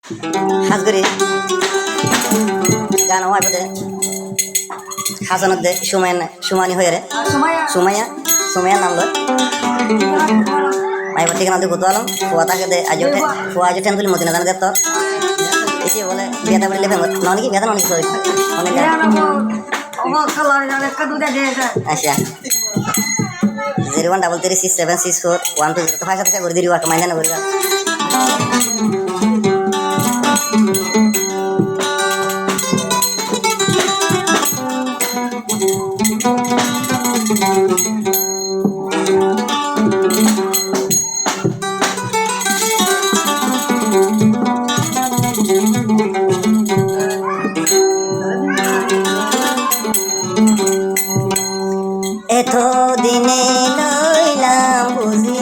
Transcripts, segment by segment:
হাজগরি গান হওয়ার পথে হাসানত দে সুমানি হয়ে রে সুমাইয়া নাম লো মাই ঠিকানা দিয়ে ঘুরতে আলাম ফুয়া তাকে দে আজ উঠে ফুয়া আজ টেন তুলি মতিনা জানে দে তোর এসে বলে বিয়াটা বলে লেখেন নাকি বিয়াটা নাকি সরি অনেক আচ্ছা 0133676412 তো ভাষা করে দিও একটা মাইনা করে এত দিনে লইলাম বুঝি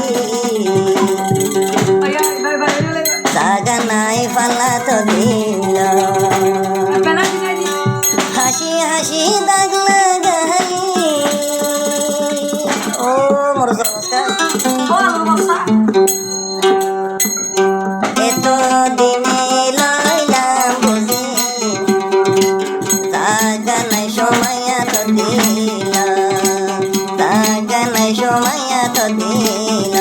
জাগা নাই পাল্লা তো দিল হাসি হাসি দাগ লাগালি ও মোর নমস্কার এত দিনে লইলাম বুঝি জাগা নাই সময় তো দিল সময় তো দিল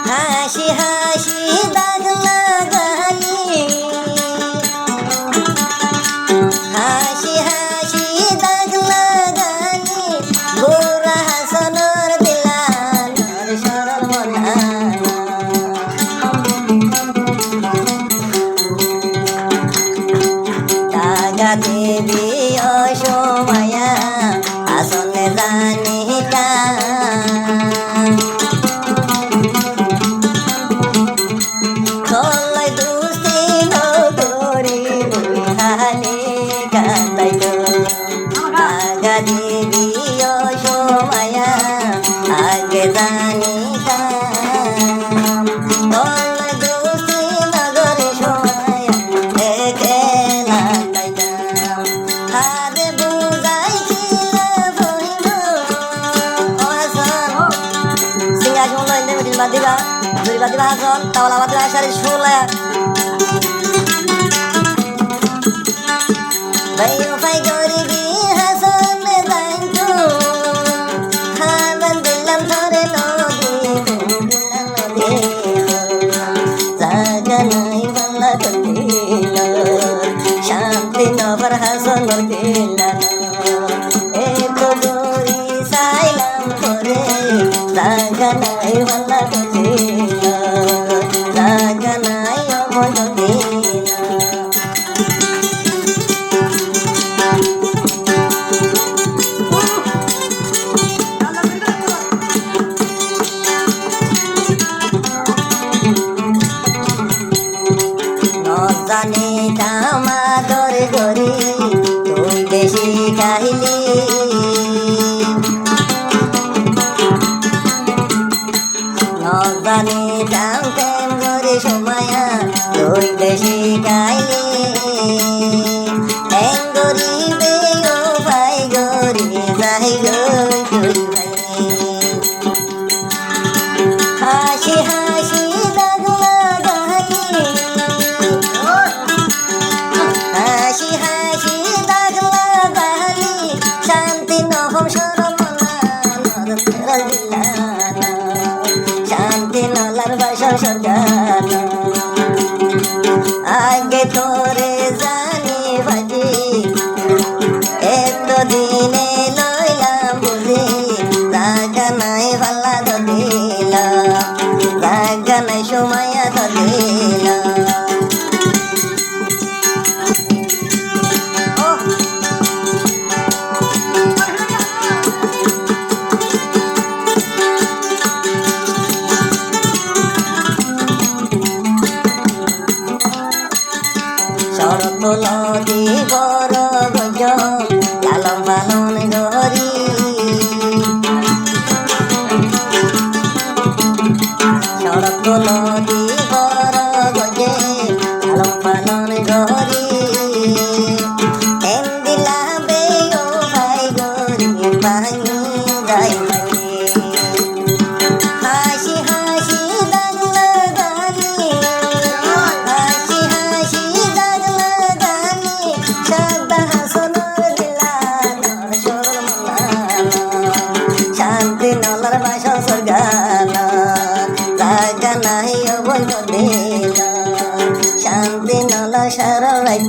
হাসি হাসি দাগ লাগালি হাসি হাসি দাগ লাগালি গোরা হাসনর দেবী অসময়া আসনে জানিতা চলাই দুস্তি নগরী হানি কাতাইল আগা দেবী অসময়া আগে জানিতা diba diba hasan tawala matra shari shula bayo fai gori bi hasan me dantu haban dilam thore nodi zaganai balla tila shanti nabar hasan tila eto gori sailam thore zaganai balla জানি দামাদর গরি তুই বেশি গাইলি জানি দাম প্রেম গরি সময়া তুই বেশি গাইলি গরি বেও ভাই গরি যাই গই তুই ভাই হাসি হাসি দাগ লাগালি হাসি হাসি দাগ লাগালি শান্তি নহম সরমনা শান্তি নলার বাসা সরকার আগে তোরে জানি বাজি এত দিনে লইলাম বুঝি জাগা নাই ভাল্লা তো দিল জাগা নাই সময় তো দিল শরৎ নদী বড় গজ লালন পালন গরি শরৎ নদী বড় গজে লালন পালন গরি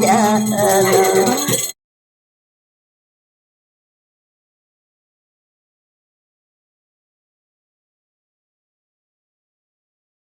জানো